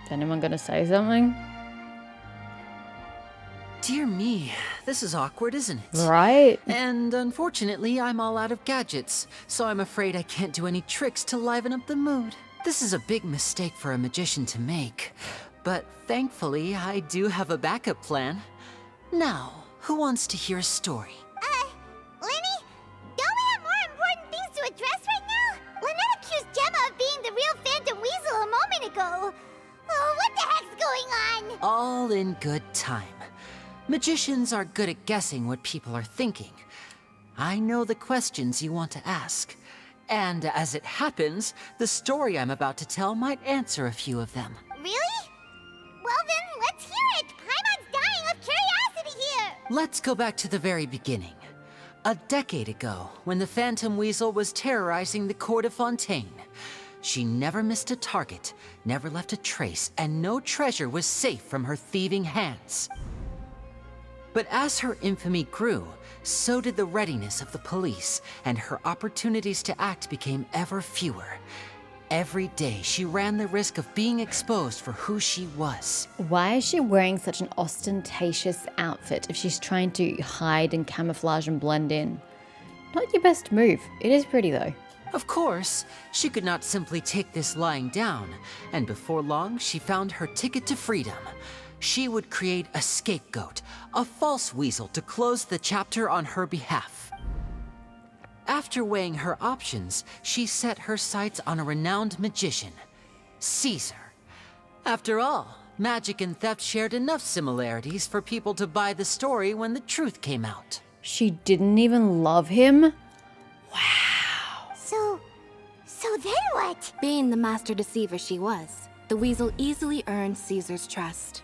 Is anyone gonna say something? Dear me, this is awkward, isn't it? Right? And unfortunately, I'm all out of gadgets, so I'm afraid I can't do any tricks to liven up the mood. This is a big mistake for a magician to make, but thankfully, I do have a backup plan. Now, who wants to hear a story? Lenny? Don't we have more important things to address right now? Lynette accused Gemma of being the real Phantom Weasel a moment ago. Oh, what the heck's going on? All in good time. Magicians are good at guessing what people are thinking. I know the questions you want to ask. And as it happens, the story I'm about to tell might answer a few of them. Really? Well then, let's hear it! Paimon's dying of curiosity here! Let's go back to the very beginning. A decade ago, when the Phantom Weasel was terrorizing the court of Fontaine. She never missed a target, never left a trace, and no treasure was safe from her thieving hands. But as her infamy grew, so did the readiness of the police, and her opportunities to act became ever fewer. Every day, she ran the risk of being exposed for who she was. Why is she wearing such an ostentatious outfit if she's trying to hide and camouflage and blend in? Not your best move. It is pretty though. Of course, she could not simply take this lying down, and before long, she found her ticket to freedom. She would create a scapegoat, a false weasel to close the chapter on her behalf. After weighing her options, she set her sights on a renowned magician, Caesar. After all, magic and theft shared enough similarities for people to buy the story when the truth came out. She didn't even love him? Wow. So then what? Being the master deceiver she was, the weasel easily earned Caesar's trust.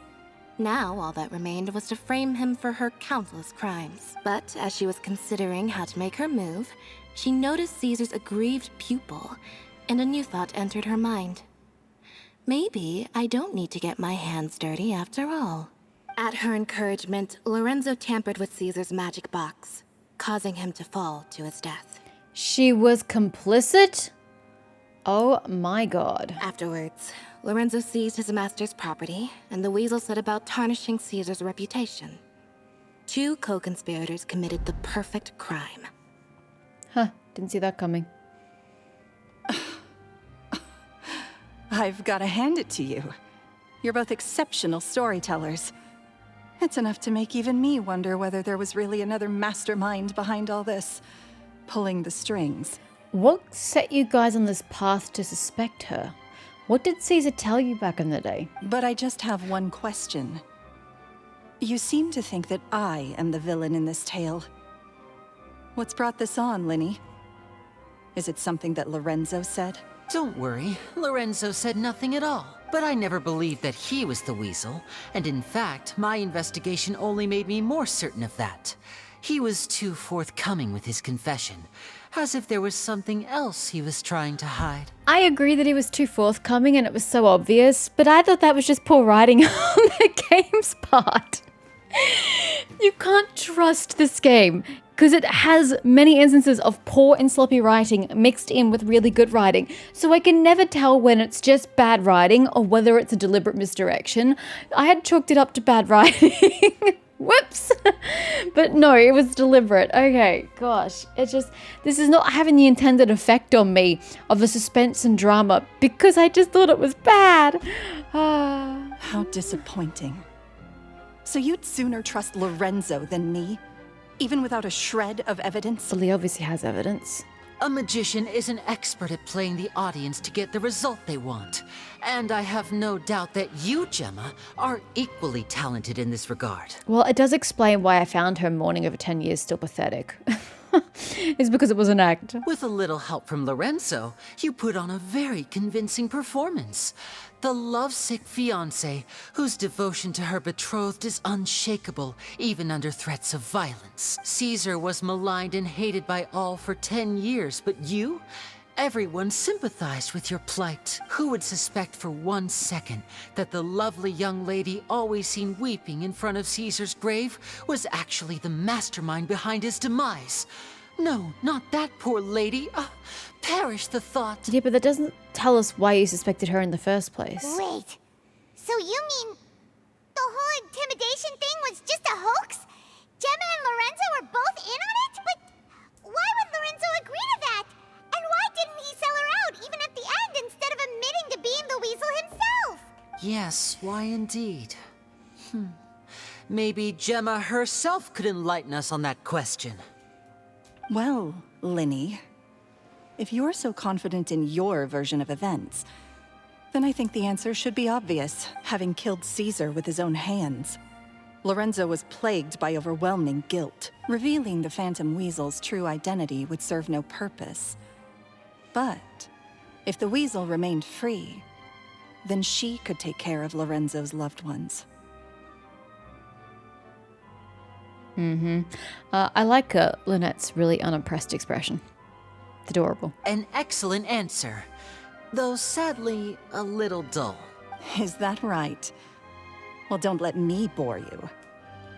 Now, all that remained was to frame him for her countless crimes. But as she was considering how to make her move, she noticed Caesar's aggrieved pupil, and a new thought entered her mind. Maybe I don't need to get my hands dirty after all. At her encouragement, Lorenzo tampered with Caesar's magic box, causing him to fall to his death. She was complicit? Oh my god. Afterwards, Lorenzo seized his master's property, and the weasel set about tarnishing Caesar's reputation. Two co-conspirators committed the perfect crime. Huh, didn't see that coming. I've got to hand it to you. You're both exceptional storytellers. It's enough to make even me wonder whether there was really another mastermind behind all this, pulling the strings. What set you guys on this path to suspect her? What did Caesar tell you back in the day? But I just have one question. You seem to think that I am the villain in this tale. What's brought this on, Linny? Is it something that Lorenzo said? Don't worry, Lorenzo said nothing at all. But I never believed that he was the weasel, and in fact, my investigation only made me more certain of that. He was too forthcoming with his confession, as if there was something else he was trying to hide. I agree that he was too forthcoming and it was so obvious, but I thought that was just poor writing on the game's part. You can't trust this game because it has many instances of poor and sloppy writing mixed in with really good writing. So I can never tell when it's just bad writing or whether it's a deliberate misdirection. I had chalked it up to bad writing. Whoops. But no, it was deliberate. Okay, gosh. It's just, this is not having the intended effect on me of the suspense and drama because I just thought it was bad. How disappointing. So you'd sooner trust Lorenzo than me? Even without a shred of evidence? Well, he obviously has evidence. A magician is an expert at playing the audience to get the result they want. And I have no doubt that you, Gemma, are equally talented in this regard. Well, it does explain why I found her mourning over 10 years still pathetic. It's because it was an act. With a little help from Lorenzo, you put on a very convincing performance. The lovesick fiancé, whose devotion to her betrothed is unshakable, even under threats of violence. Caesar was maligned and hated by all for 10 years, but you? Everyone sympathized with your plight. Who would suspect for 1 second that the lovely young lady always seen weeping in front of Caesar's grave was actually the mastermind behind his demise? No, not that poor lady. Perish the thought. Yeah, but that doesn't tell us why you suspected her in the first place. Wait. Yes, why indeed? Maybe Gemma herself could enlighten us on that question. Well, Linny, if you're so confident in your version of events, then I think the answer should be obvious, having killed Caesar with his own hands. Lorenzo was plagued by overwhelming guilt. Revealing the Phantom Weasel's true identity would serve no purpose. But if the Weasel remained free, then she could take care of Lorenzo's loved ones. I like Lynette's really unimpressed expression. It's adorable. An excellent answer, though sadly a little dull. Is that right? Well, don't let me bore you.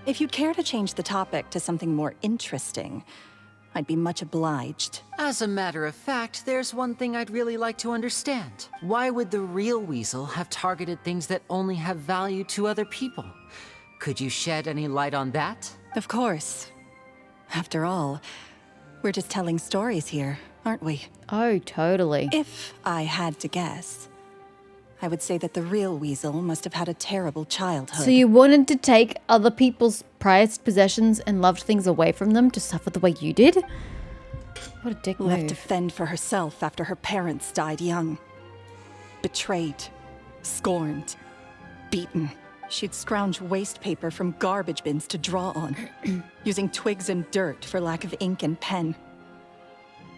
If you'd care to change the topic to something more interesting, I'd be much obliged. As a matter of fact, there's one thing I'd really like to understand. Why would the real Weasel have targeted things that only have value to other people? Could you shed any light on that? Of course. After all, we're just telling stories here, aren't we? Oh, totally. If I had to guess, I would say that the real Weasel must have had a terrible childhood. So you wanted to take other people's prized possessions and loved things away from them to suffer the way you did? What a dick Left move. to fend for herself after her parents died young. Betrayed, scorned, beaten. She'd scrounge waste paper from garbage bins to draw on, using twigs and dirt for lack of ink and pen.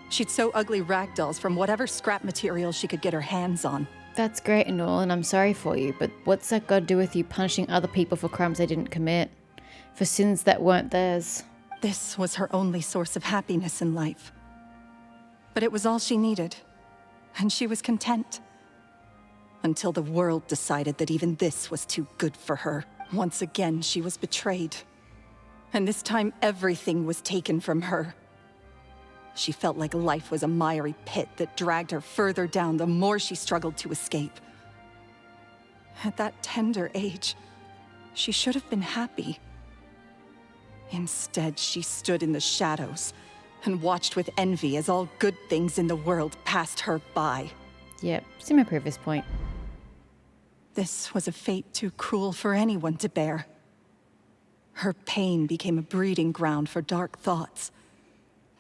She'd sew ugly rag dolls from whatever scrap material she could get her hands on. That's great and all, and I'm sorry for you, but what's that got to do with you punishing other people for crimes they didn't commit? For sins that weren't theirs? This was her only source of happiness in life. But it was all she needed, and she was content. Until the world decided that even this was too good for her. Once again, she was betrayed. And this time, everything was taken from her. She felt like life was a miry pit that dragged her further down the more she struggled to escape. At that tender age, she should have been happy. Instead, she stood in the shadows and watched with envy as all good things in the world passed her by. Yep, see my previous point. This was a fate too cruel for anyone to bear. Her pain became a breeding ground for dark thoughts.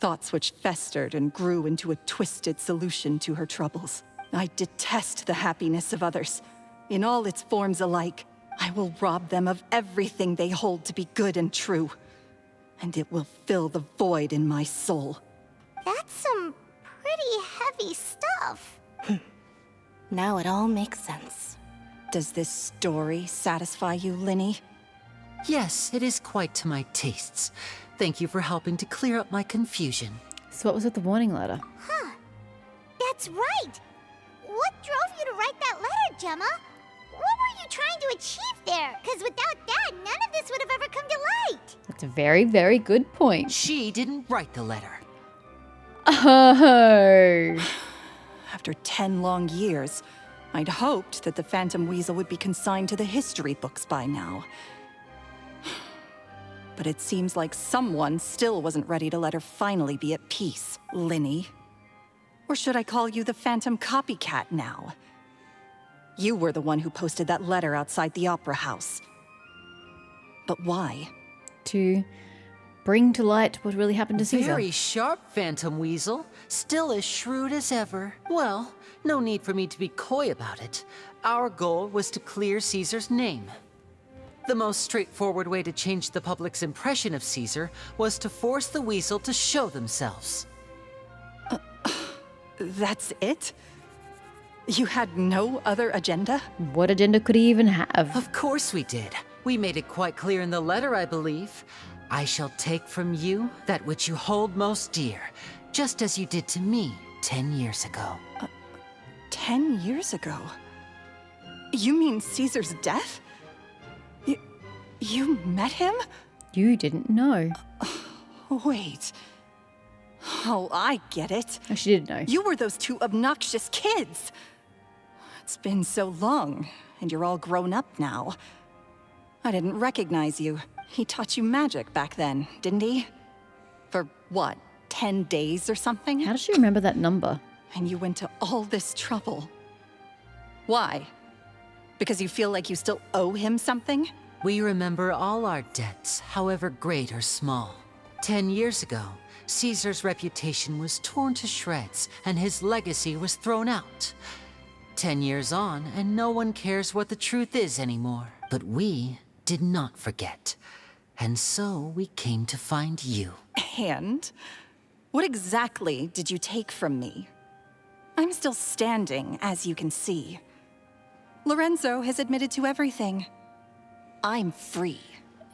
Thoughts which festered and grew into a twisted solution to her troubles. I detest the happiness of others, in all its forms alike. I will rob them of everything they hold to be good and true, and it will fill the void in my soul. That's some pretty heavy stuff. Now it all makes sense. Does this story satisfy you, Linny? Yes, it is quite to my tastes. Thank you for helping to clear up my confusion. So what was with the warning letter? That's right. What drove you to write that letter, Gemma? What were you trying to achieve there? Because without that, none of this would have ever come to light. That's a very, very good point. She didn't write the letter. Oh. After 10 long years, I'd hoped that the Phantom Weasel would be consigned to the history books by now. But it seems like someone still wasn't ready to let her finally be at peace, Linny. Or should I call you the Phantom Copycat now? You were the one who posted that letter outside the Opera House. But why? To bring to light what really happened to Caesar. Very sharp, Phantom Weasel. Still as shrewd as ever. Well, no need for me to be coy about it. Our goal was to clear Caesar's name. The most straightforward way to change the public's impression of Caesar was to force the Weasel to show themselves. That's it? You had no other agenda? What agenda could he even have? Of course we did. We made it quite clear in the letter, I believe. I shall take from you that which you hold most dear, just as you did to me 10 years ago. 10 years ago? You mean Caesar's death? You met him? You didn't know. Wait. Oh, I get it. Oh, she did know. You were those two obnoxious kids. It's been so long, and you're all grown up now. I didn't recognize you. He taught you magic back then, didn't he? For what, 10 days or something? How does she remember that number? And you went to all this trouble. Why? Because you feel like you still owe him something? We remember all our debts, however great or small. 10 years ago, Caesar's reputation was torn to shreds, and his legacy was thrown out. 10 years on, and no one cares what the truth is anymore. But we did not forget. And so we came to find you. And? What exactly did you take from me? I'm still standing, as you can see. Lorenzo has admitted to everything. I'm free.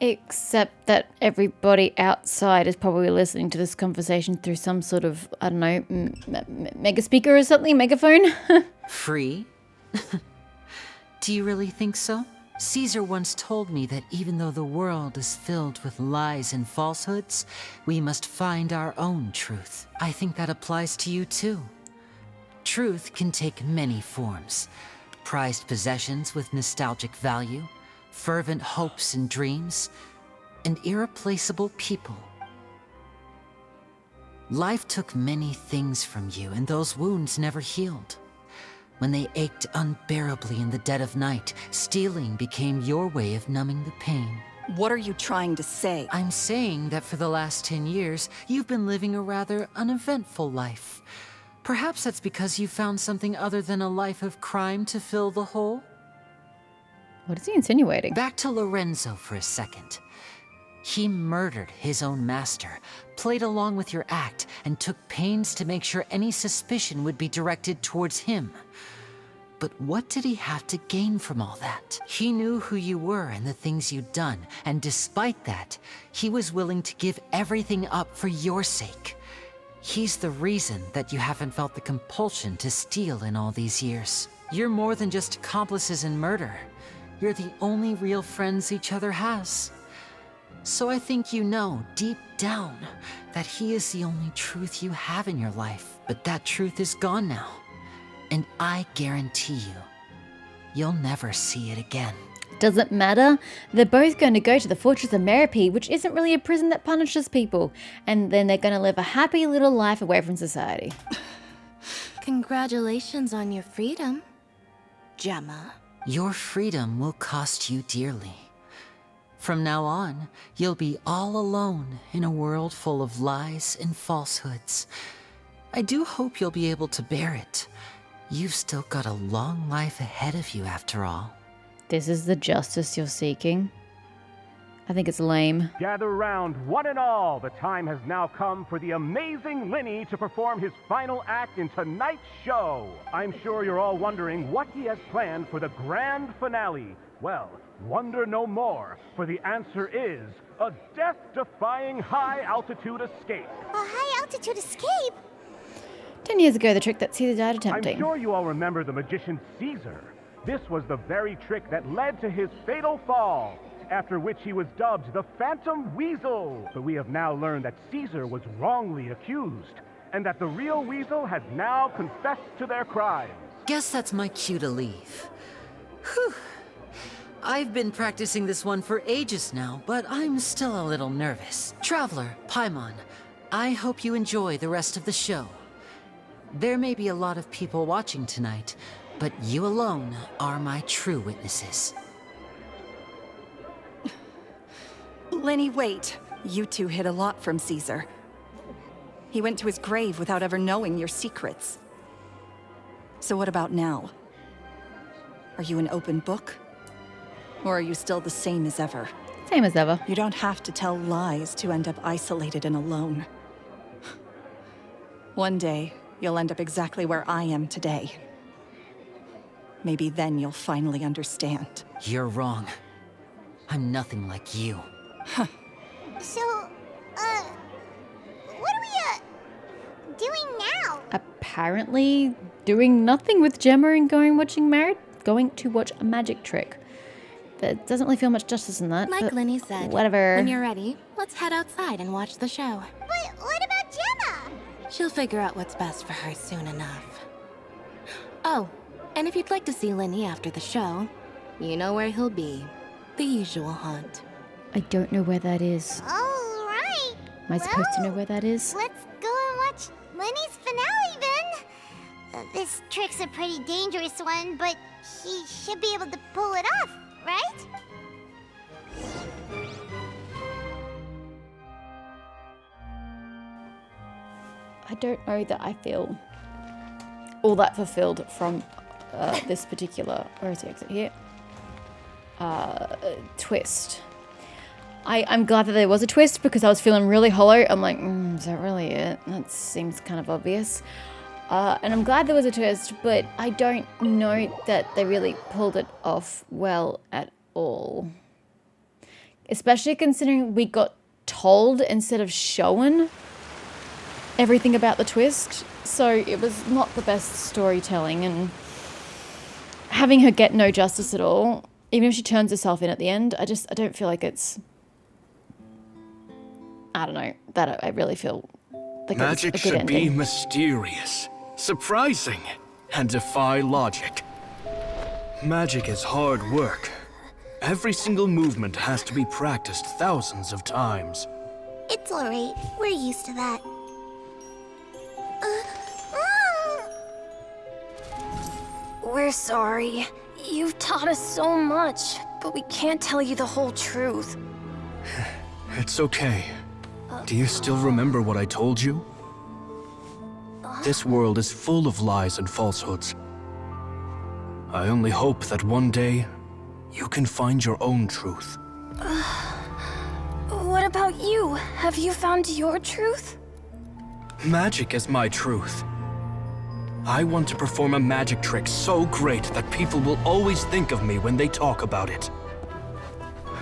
Except that everybody outside is probably listening to this conversation through some sort of, I don't know, mega speaker or something, megaphone. Free? Do you really think so? Caesar once told me that even though the world is filled with lies and falsehoods, we must find our own truth. I think that applies to you too. Truth can take many forms. Prized possessions with nostalgic value, fervent hopes and dreams, and irreplaceable people. Life took many things from you, and those wounds never healed. When they ached unbearably in the dead of night, stealing became your way of numbing the pain. What are you trying to say? I'm saying that for the last 10 years, you've been living a rather uneventful life. Perhaps that's because you found something other than a life of crime to fill the hole? What is he insinuating? Back to Lorenzo for a second. He murdered his own master, played along with your act, and took pains to make sure any suspicion would be directed towards him. But what did he have to gain from all that? He knew who you were and the things you'd done, and despite that, he was willing to give everything up for your sake. He's the reason that you haven't felt the compulsion to steal in all these years. You're more than just accomplices in murder. You're the only real friends each other has. So I think you know, deep down, that he is the only truth you have in your life. But that truth is gone now. And I guarantee you, you'll never see it again. Doesn't matter. They're both going to go to the Fortress of Merope, which isn't really a prison that punishes people. And then they're going to live a happy little life away from society. Congratulations on your freedom, Gemma. Your freedom will cost you dearly. From now on, you'll be all alone in a world full of lies and falsehoods. I do hope you'll be able to bear it. You've still got a long life ahead of you after all. This is the justice you're seeking? I think it's lame. Gather round, one and all. The time has now come for the amazing Linny to perform his final act in tonight's show. I'm sure you're all wondering what he has planned for the grand finale. Well, wonder no more, for the answer is a death-defying high-altitude escape. A high-altitude escape? 10 years ago, the trick that Caesar died attempting. I'm sure you all remember the magician Caesar. This was the very trick that led to his fatal fall, after which he was dubbed the Phantom Weasel. But we have now learned that Caesar was wrongly accused, and that the real Weasel has now confessed to their crimes. Guess that's my cue to leave. Whew. I've been practicing this one for ages now, but I'm still a little nervous. Traveler, Paimon, I hope you enjoy the rest of the show. There may be a lot of people watching tonight, but you alone are my true witnesses. Linny, wait. You two hid a lot from Caesar. He went to his grave without ever knowing your secrets. So what about now? Are you an open book? Or are you still the same as ever? Same as ever. You don't have to tell lies to end up isolated and alone. One day, you'll end up exactly where I am today. Maybe then you'll finally understand. You're wrong. I'm nothing like you. So, what are we, doing now? Apparently doing nothing with Gemma and going to watch a magic trick. There doesn't really feel much justice in that. Like but Linny said, whatever. when you're ready, let's head outside and watch the show. But what about Gemma? She'll figure out what's best for her soon enough. Oh, and if you'd like to see Linny after the show, you know where he'll be. The usual haunt. I don't know where that is. All right. Am I supposed to know where that is? Let's go and watch Linny's finale then. This trick's a pretty dangerous one, but She should be able to pull it off, right? I don't know that I feel all that fulfilled from this particular, where is the exit here? Twist. I'm glad that there was a twist because I was feeling really hollow. I'm like, is that really it? That seems kind of obvious. And I'm glad there was a twist, but I don't know that they really pulled it off well at all. Especially considering we got told instead of shown everything about the twist. So it was not the best storytelling, and having her get no justice at all, even if she turns herself in at the end, I don't feel like it's, I don't know, that I really feel like magic it's a good should be ending. mysterious, surprising, and defy logic. Magic is hard work. Every single movement has to be practiced thousands of times. It's alright. We're used to that. We're sorry. You've taught us so much, but we can't tell you the whole truth. It's okay. Do you still remember what I told you? This world is full of lies and falsehoods. I only hope that one day, you can find your own truth. What about you? Have you found your truth? Magic is my truth. I want to perform a magic trick so great that people will always think of me when they talk about it.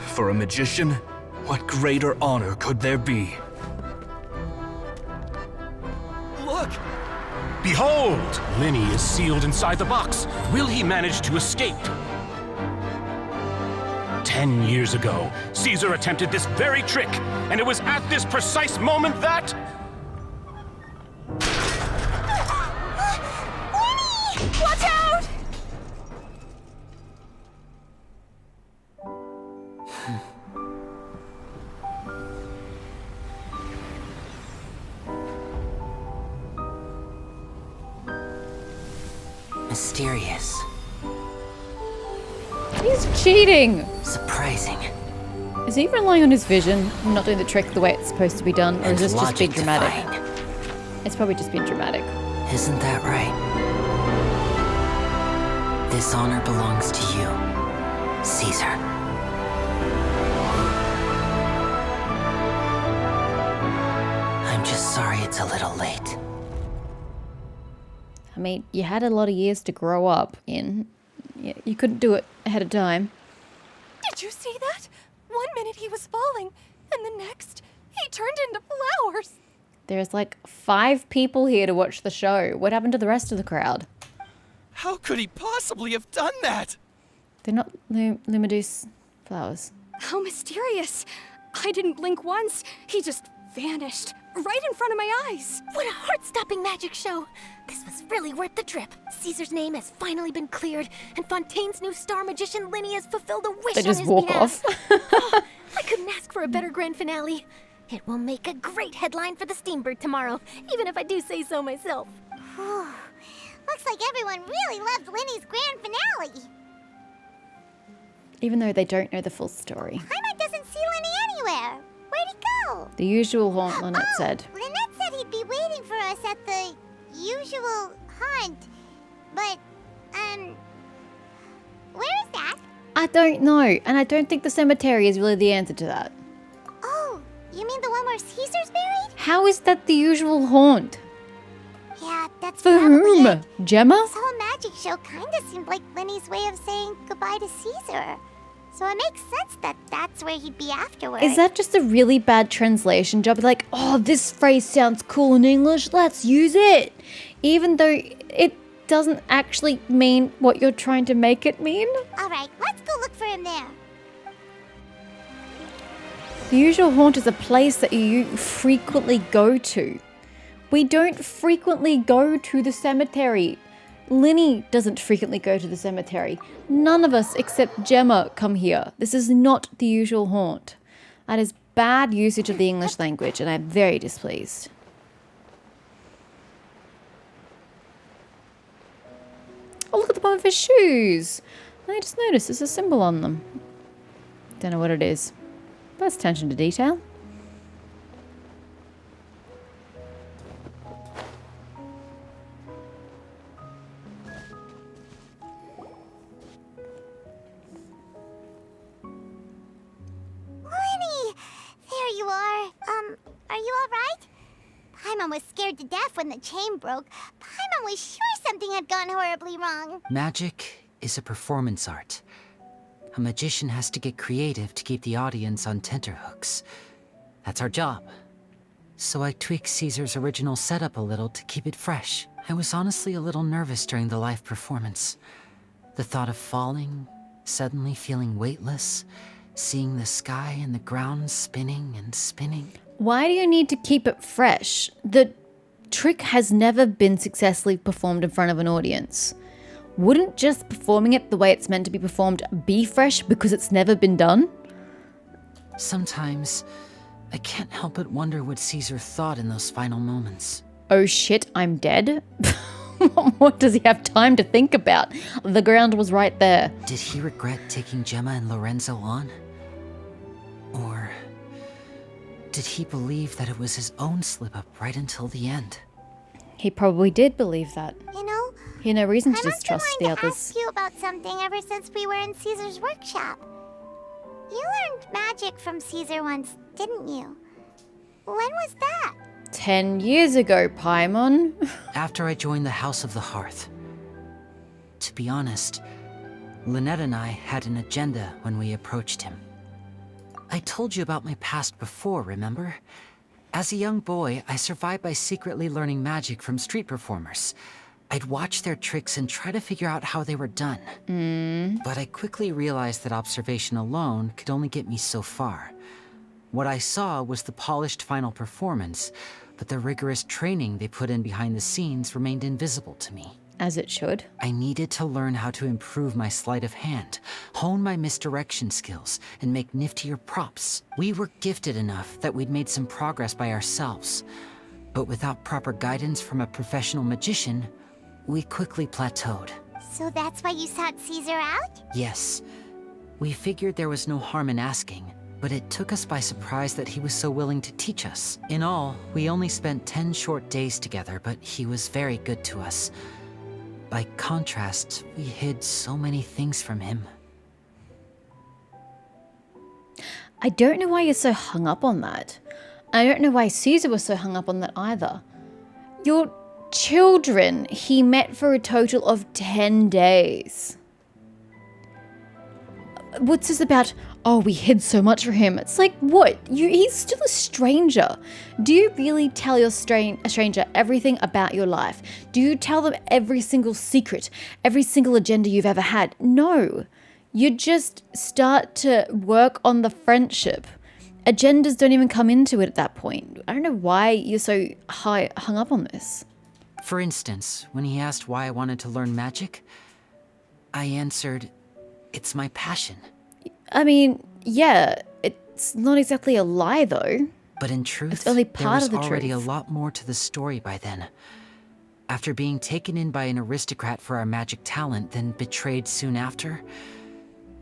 For a magician, what greater honor could there be? Look! Behold! Linny is sealed inside the box. Will he manage to escape? 10 years ago, Caesar attempted this very trick, and it was at this precise moment that... Watch out! Mysterious. He's cheating! Surprising. Is he relying on his vision and not doing the trick the way it's supposed to be done? Or And is this just being dramatic? logic-defying. It's probably just being dramatic. Isn't that right? This honor belongs to you, Caesar. I'm just sorry it's a little late. I mean, you had a lot of years to grow up in. You couldn't do it ahead of time. Did you see that? 1 minute he was falling, and the next, he turned into flowers. There's like 5 people here to watch the show. What happened to the rest of the crowd? How could he possibly have done that? They're not Lumideus flowers. How mysterious. I didn't blink once. He just vanished, right in front of my eyes. What a heart-stopping magic show! This was really worth the trip. Caesar's name has finally been cleared, and Fontaine's new star magician Linny has fulfilled a wish They on just his walk behalf. off. Oh, I couldn't ask for a better grand finale. It will make a great headline for the Steambird tomorrow, even if I do say so myself. Looks like everyone really loved Linny's grand finale. Even though they don't know the full story. Paimon doesn't see Linny anywhere. Where'd he go? The usual haunt, Lynette said. Lynette said he'd be waiting for us at the usual haunt. But, where is that? I don't know, and I don't think the cemetery is really the answer to that. Oh, you mean the one where Caesar's buried? How is that the usual haunt? Yeah, that's For probably whom? it. Gemma? This whole magic show kinda seemed like Linny's way of saying goodbye to Caesar. So it makes sense that that's where he'd be afterwards. Is that just a really bad translation job? Like, oh, this phrase sounds cool in English, let's use it. Even though it doesn't actually mean what you're trying to make it mean. Alright, let's go look for him there. The usual haunt is a place that you frequently go to. We don't frequently go to the cemetery. Linny doesn't frequently go to the cemetery. None of us except Gemma come here. This is not the usual haunt. That is bad usage of the English language, and I'm very displeased. Oh, look at the top of his shoes. I just noticed there's a symbol on them. Don't know what it is. That's attention to detail. Lenny! There you are. Are you alright? Paimon was scared to death when the chain broke. Paimon was sure something had gone horribly wrong. Magic is a performance art. A magician has to get creative to keep the audience on tenterhooks. That's our job. So I tweaked Caesar's original setup a little to keep it fresh. I was honestly a little nervous during the live performance. The thought of falling, suddenly feeling weightless, seeing the sky and the ground spinning and spinning. Why do you need to keep it fresh? The trick has never been successfully performed in front of an audience. Wouldn't just performing it the way it's meant to be performed be fresh because it's never been done? Sometimes, I can't help but wonder what Caesar thought in those final moments. Oh shit, I'm dead? What does he have time to think about? The ground was right there. Did he regret taking Gemma and Lorenzo on? Or did he believe that it was his own slip-up right until the end? He probably did believe that. You know, He had no reason to I've been distrust the wanting to others. ask you about something ever since we were in Caesar's workshop. You learned magic from Caesar once, didn't you? When was that? 10 years ago, Paimon. After I joined the House of the Hearth. To be honest, Lynette and I had an agenda when we approached him. I told you about my past before, remember? As a young boy, I survived by secretly learning magic from street performers. I'd watch their tricks and try to figure out how they were done. But I quickly realized that observation alone could only get me so far. What I saw was the polished final performance, but the rigorous training they put in behind the scenes remained invisible to me. As it should. I needed to learn how to improve my sleight of hand, hone my misdirection skills, and make niftier props. We were gifted enough that we'd made some progress by ourselves. But without proper guidance from a professional magician, we quickly plateaued. So that's why you sought Caesar out? Yes. We figured there was no harm in asking, but it took us by surprise that he was so willing to teach us. In all, we only spent 10 short days together, but he was very good to us. By contrast, we hid so many things from him. I don't know why you're so hung up on that. I don't know why Caesar was so hung up on that either. Your children he met for a total of 10 days. What's this about, oh, we hid so much from him? It's like, what? He's still a stranger. Do you really tell a stranger everything about your life? Do you tell them every single secret, every single agenda you've ever had? No. You just start to work on the friendship. Agendas don't even come into it at that point. I don't know why you're so hung up on this. For instance, when he asked why I wanted to learn magic, I answered, it's my passion. I mean, yeah, it's not exactly a lie though. But in truth, It's only there part was of the already truth. a lot more to the story by then. After being taken in by an aristocrat for our magic talent, then betrayed soon after,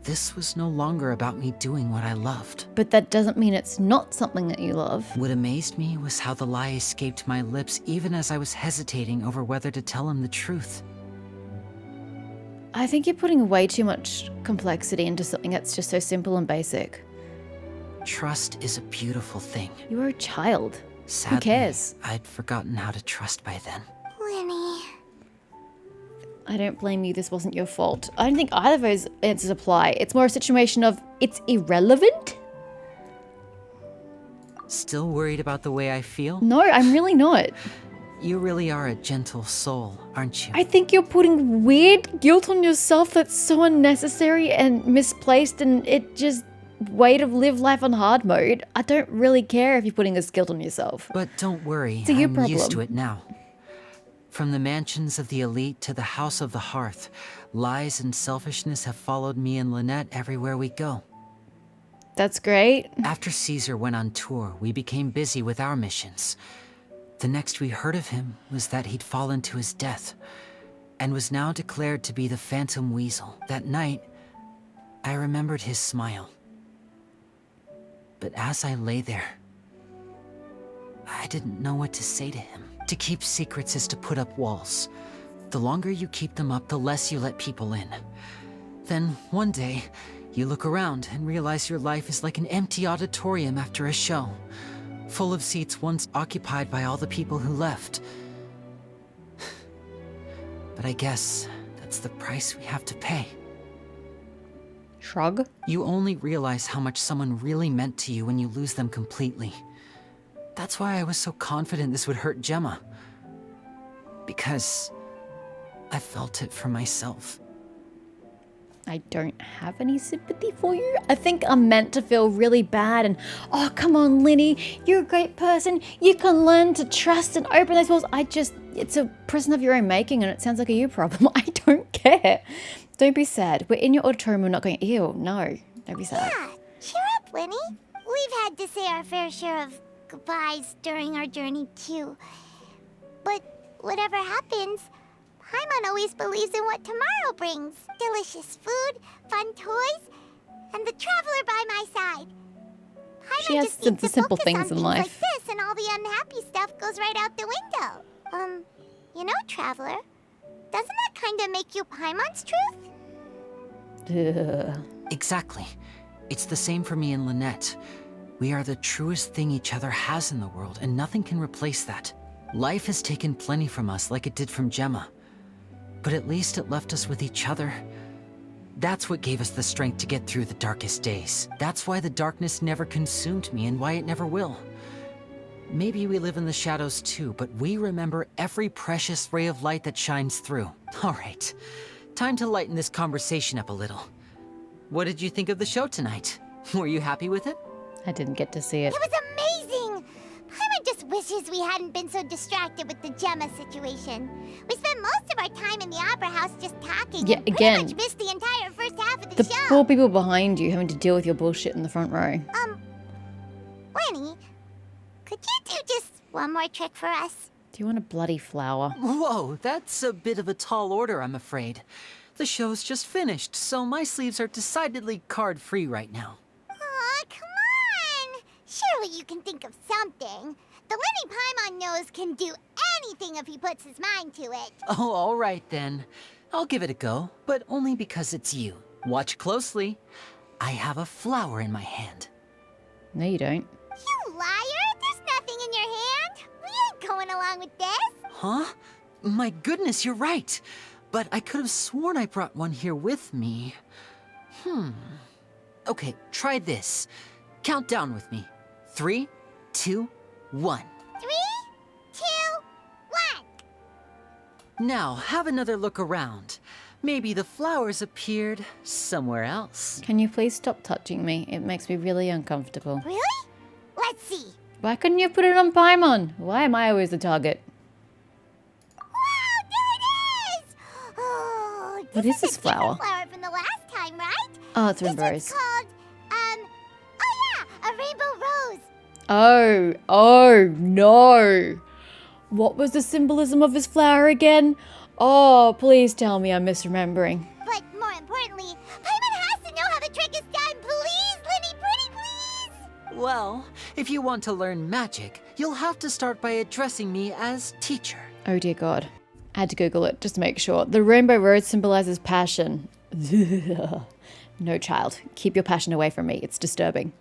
this was no longer about me doing what I loved. But that doesn't mean it's not something that you love. What amazed me was how the lie escaped my lips even as I was hesitating over whether to tell him the truth. I think you're putting way too much complexity into something that's just so simple and basic. Trust is a beautiful thing. You are a child. Sadly, Who cares? I'd forgotten how to trust by then. Lenny. I don't blame you, this wasn't your fault. I don't think either of those answers apply. It's more a situation of, it's irrelevant? Still worried about the way I feel? No, I'm really not. You really are a gentle soul, aren't you? I think you're putting weird guilt on yourself that's so unnecessary and misplaced, and it just way to live life on hard mode. I don't really care if you're putting this guilt on yourself. But don't worry, It's a you I'm used to problem. it now. From the mansions of the elite to the House of the Hearth, lies and selfishness have followed me and Lynette everywhere we go. That's great. After Caesar went on tour, we became busy with our missions. The next we heard of him was that he'd fallen to his death. and was now declared to be the Phantom Weasel. That night, I remembered his smile. But as I lay there, I didn't know what to say to him. To keep secrets is to put up walls. The longer you keep them up, the less you let people in. Then, one day, you look around and realize your life is like an empty auditorium after a show, full of seats once occupied by all the people who left. But I guess that's the price we have to pay. Shrug. You only realize how much someone really meant to you when you lose them completely. That's why I was so confident this would hurt Gemma. Because I felt it for myself. I don't have any sympathy for you. I think I'm meant to feel really bad and, oh, come on, Linny, you're a great person. You can learn to trust and open those walls. It's a prison of your own making and it sounds like a you problem. I don't care. Don't be sad. We're in your auditorium. We're not going, ew, no. Don't be sad. Yeah, cheer up, Winnie. We've had to say our fair share of goodbyes during our journey, too. But whatever happens, Paimon always believes in what tomorrow brings. Delicious food, fun toys, and the traveler by my side. Paimon She has just needs the to simple focus things on in things life. like this, and all the unhappy stuff goes right out the window. You know, traveler, doesn't that kind of make you Paimon's truth? Ugh. Exactly. It's the same for me and Lynette. We are the truest thing each other has in the world, and nothing can replace that. Life has taken plenty from us, like it did from Gemma. But at least it left us with each other. That's what gave us the strength to get through the darkest days. That's why the darkness never consumed me, and why it never will. Maybe we live in the shadows too, but we remember every precious ray of light that shines through. All right, time to lighten this conversation up a little. What did you think of the show tonight? Were you happy with it? I didn't get to see it. It was amazing! Paimon just wishes we hadn't been so distracted with the Gemma situation. We spent most of our time in the Opera House just talking. Yeah, and pretty again, much missed the entire first half of the The show. poor people behind you having to deal with your bullshit in the front row. Winnie, could you do just one more trick for us? Do you want a bloody flower? Whoa, that's a bit of a tall order, I'm afraid. The show's just finished, so my sleeves are decidedly card-free right now. Aw, come on! Surely you can think of something. The Lenny Paimon knows can do anything if he puts his mind to it. Oh, all right then. I'll give it a go, but only because it's you. Watch closely. I have a flower in my hand. No, you don't. You liar! There's nothing in your hand. We ain't going along with this. Huh? My goodness, you're right. But I could have sworn I brought one here with me. Okay, try this. Count down with me. 3, 2, 1. 3, 2, 1. Now, have another look around. Maybe the flowers appeared somewhere else. Can you please stop touching me? It makes me really uncomfortable. Really? Let's see. Why couldn't you put it on Paimon? Why am I always the target? Wow, there it is! Oh, What is this a different flower? flower from the last time, right? Oh, it's This rainbow one's rose. called, oh yeah, a rainbow rose. Oh no. What was the symbolism of this flower again? Oh, please tell me I'm misremembering. But more importantly, Paimon has to know how the trick is done. Please, Linny, pretty please. Well, if you want to learn magic, you'll have to start by addressing me as teacher. Oh dear God. I had to Google it just to make sure. The rainbow rose symbolizes passion. No, child. Keep your passion away from me. It's disturbing.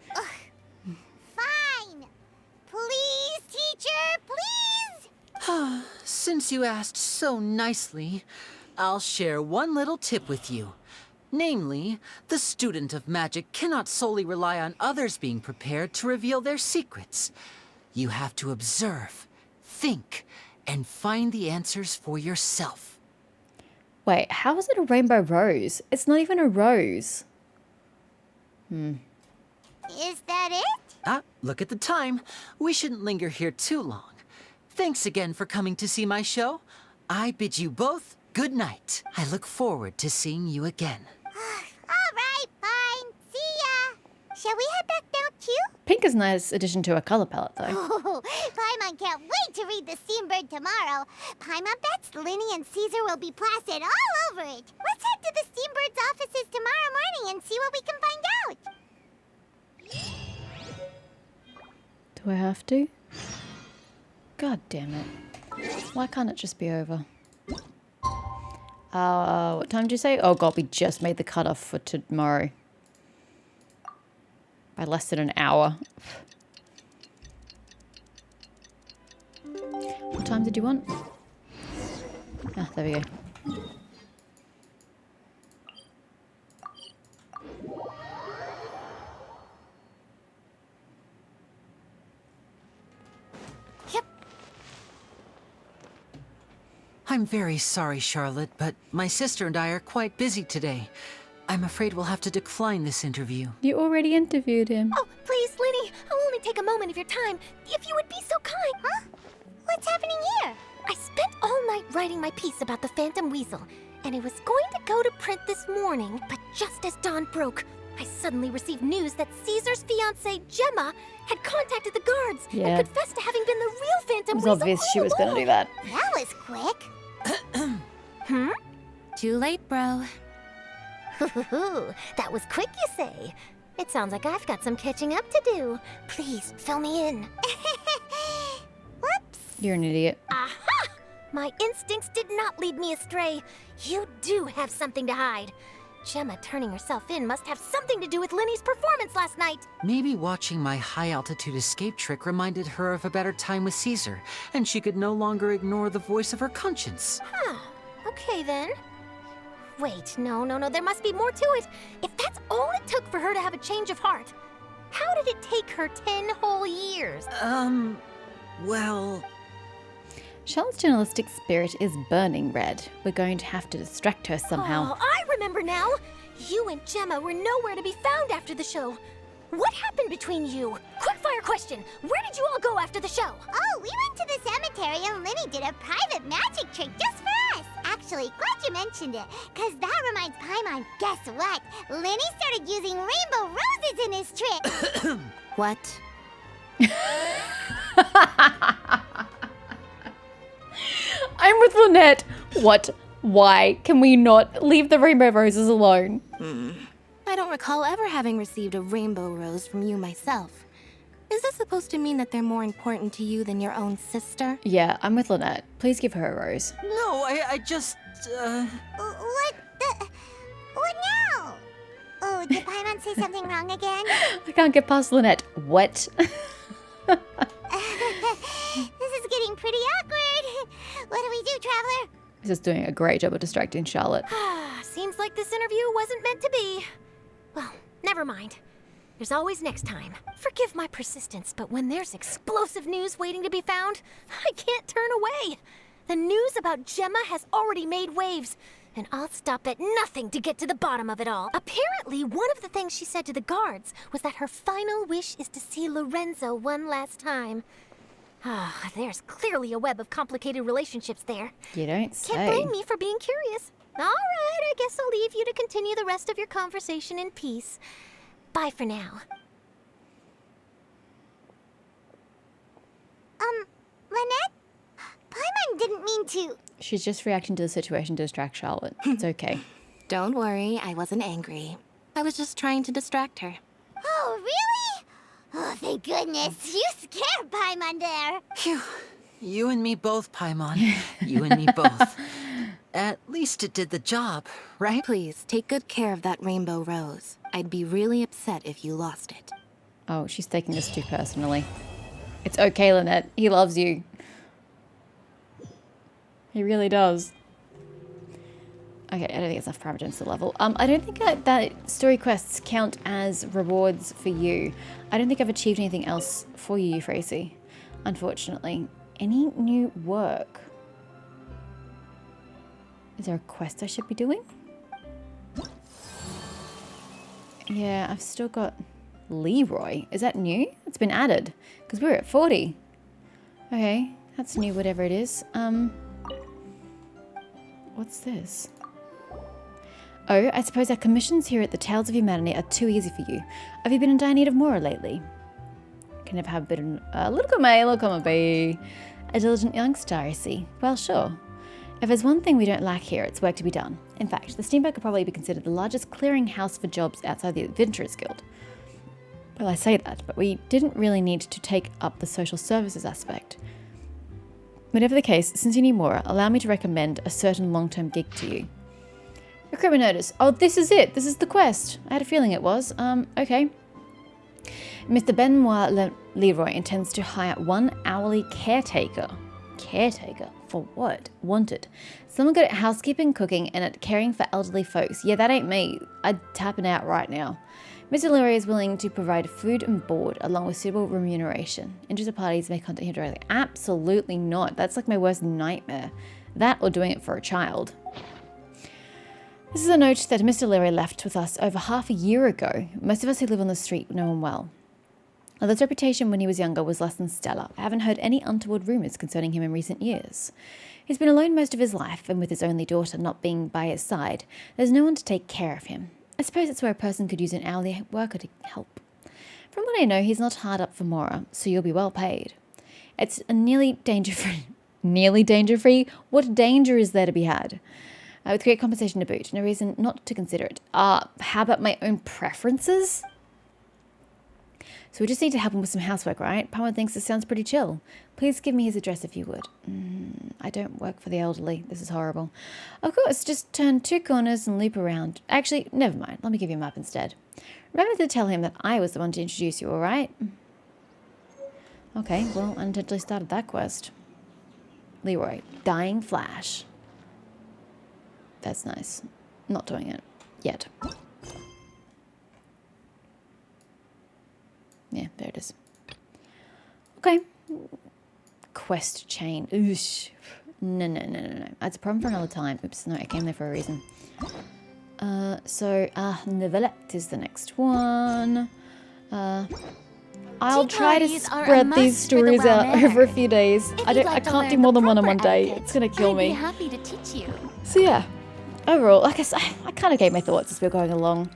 Fine. Please, teacher, please. Since you asked so nicely, I'll share one little tip with you. Namely, the student of magic cannot solely rely on others being prepared to reveal their secrets. You have to observe, think, and find the answers for yourself. Wait, how is it a rainbow rose? It's not even a rose. Is that it? Ah, look at the time. We shouldn't linger here too long. Thanks again for coming to see my show. I bid you both good night. I look forward to seeing you again. All right, fine. See ya. Shall we head back down too? Pink is a nice addition to a color palette, though. Oh, Paimon Paimon can't wait to read the Steambird tomorrow. Paimon bets Linny and Caesar will be plastered all over it. Let's head to the Steambird's offices tomorrow morning and see what we can find out. Do I have to? God damn it. Why can't it just be over? What time did you say? Oh god, we just made the cutoff for tomorrow. By less than an hour. What time did you want? Ah, there we go. I'm very sorry, Charlotte, but my sister and I are quite busy today. I'm afraid we'll have to decline this interview. You already interviewed him. Oh, please, Linny, I'll only take a moment of your time. If you would be so kind. Huh? What's happening here? I spent all night writing my piece about the Phantom Weasel, and it was going to go to print this morning, but just as dawn broke, I suddenly received news that Caesar's fiancée, Gemma, had contacted the guards and confessed to having been the real Phantom Weasel. It was obvious she was going to do that. That was quick. Too late, bro. That was quick, you say? It sounds like I've got some catching up to do. Please, fill me in. Whoops. You're an idiot. Aha! My instincts did not lead me astray. You do have something to hide. Gemma turning herself in must have something to do with Linny's performance last night. Maybe watching my high-altitude escape trick reminded her of a better time with Caesar, and she could no longer ignore the voice of her conscience. Huh. Okay, then. Wait, no, there must be more to it. If that's all it took for her to have a change of heart, how did it take her 10 whole years? Well... Charlotte's journalistic spirit is burning red. We're going to have to distract her somehow. Oh, I remember now. You and Gemma were nowhere to be found after the show. What happened between you? Quickfire question. Where did you all go after the show? Oh, we went to the cemetery and Linny did a private magic trick just for us. Actually, glad you mentioned it, because that reminds Paimon, guess what? Linny started using rainbow roses in his trick. What? I'm with Lynette. What? Why can we not leave the rainbow roses alone? I don't recall ever having received a rainbow rose from you myself. Is this supposed to mean that they're more important to you than your own sister? Yeah, I'm with Lynette. Please give her a rose. No, I just, What now? Oh, did Paimon say something wrong again? I can't get past Lynette. What? This is getting pretty awkward. What do we do, Traveler? He's just doing a great job of distracting Charlotte. Seems like this interview wasn't meant to be. Well, never mind. There's always next time. Forgive my persistence, but when there's explosive news waiting to be found, I can't turn away. The news about Gemma has already made waves, and I'll stop at nothing to get to the bottom of it all. Apparently, one of the things she said to the guards was that her final wish is to see Lorenzo one last time. There's clearly a web of complicated relationships there. You don't say. Can't blame me for being curious. All right, I guess I'll leave you to continue the rest of your conversation in peace. Bye for now. Lynette? Paimon didn't mean to... She's just reacting to the situation to distract Charlotte. It's okay. Don't worry, I wasn't angry. I was just trying to distract her. Oh, really? Oh, thank goodness. You scared Paimon there. Phew. You and me both, Paimon. You and me both. At least it did the job, right? Please, take good care of that rainbow rose. I'd be really upset if you lost it. Oh, she's taking this too personally. It's okay, Lynette. He loves you. He really does. Okay, I don't think it's enough parameters to level. I don't think that story quests count as rewards for you. I don't think I've achieved anything else for you, Euphrasie. Unfortunately. Any new work? Is there a quest I should be doing? Yeah, I've still got Leroy. Is that new? It's been added. Because we're at 40. Okay, that's new, whatever it is. What's this? Oh, I suppose our commissions here at the Tales of Humanity are too easy for you. Have you been in dire need of more lately? can never have been a little comma A, little comma B. A diligent youngster, I see. Well, sure. If there's one thing we don't lack here, it's work to be done. In fact, the Steamboat could probably be considered the largest clearinghouse for jobs outside the Adventurers Guild. Well, I say that, but we didn't really need to take up the social services aspect. Whatever the case, since you need more, allow me to recommend a certain long-term gig to you. Recruitment notice. Oh, this is it. This is the quest. I had a feeling it was. Okay. Mr. Benoit Leroy intends to hire one hourly caretaker. Caretaker? For what? Wanted. Someone good at housekeeping, cooking, and at caring for elderly folks. Yeah, that ain't me. I'd tapping out right now. Mr. Leroy is willing to provide food and board along with suitable remuneration. Interested parties may contact him directly. Absolutely not. That's like my worst nightmare. That or doing it for a child. This is a note that Mr. Leroy left with us over half a year ago. Most of us who live on the street know him well. Although his reputation when he was younger was less than stellar, I haven't heard any untoward rumours concerning him in recent years. He's been alone most of his life, and with his only daughter not being by his side, there's no one to take care of him. I suppose it's where a person could use an hourly worker to help. From what I know, he's not hard up for Mora, so you'll be well paid. It's a nearly danger-free... Nearly danger-free? What danger is there to be had? With great compensation to boot. No reason not to consider it. How about my own preferences? So we just need to help him with some housework, right? Palmer thinks this sounds pretty chill. Please give me his address if you would. I don't work for the elderly. This is horrible. Of course, just turn 2 corners and loop around. Actually, never mind. Let me give you a map instead. Remember to tell him that I was the one to introduce you, all right? Okay, well, unintentionally started that quest. Leroy, dying flash. That's nice. Not doing it yet. Yeah, there it is. Okay. Quest chain. Oosh. No. That's a problem for another time. Oops, no, I came there for a reason. Neuvillette is the next one. I'll try to spread these stories out over a few days. I can't do more than one in one day. It's gonna kill me. I'd be happy to teach you. So yeah, overall, I guess I kind of gave my thoughts as we were going along.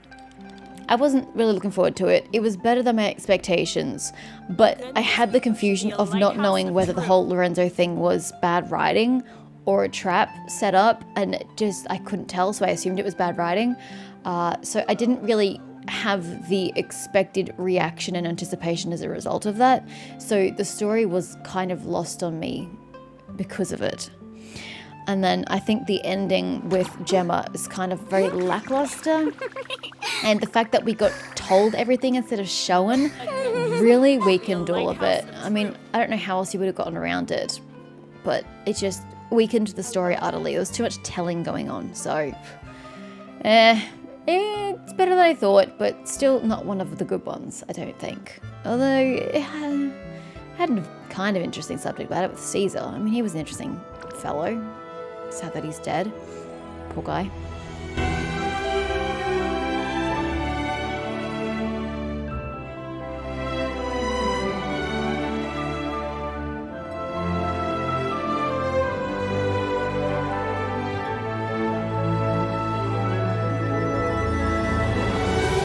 I wasn't really looking forward to it. It was better than my expectations, but I had the confusion of not knowing whether the whole Lorenzo thing was bad writing or a trap set up, and I couldn't tell, so I assumed it was bad writing. So I didn't really have the expected reaction and anticipation as a result of that. So the story was kind of lost on me because of it. And then I think the ending with Gemma is kind of very lackluster. And the fact that we got told everything instead of shown really weakened all of it. I mean, I don't know how else you would have gotten around it, but it just weakened the story utterly. There was too much telling going on. So, it's better than I thought, but still not one of the good ones, I don't think. Although, it had a kind of interesting subject about it with Caesar. I mean, he was an interesting fellow. Sad that he's dead. Poor guy.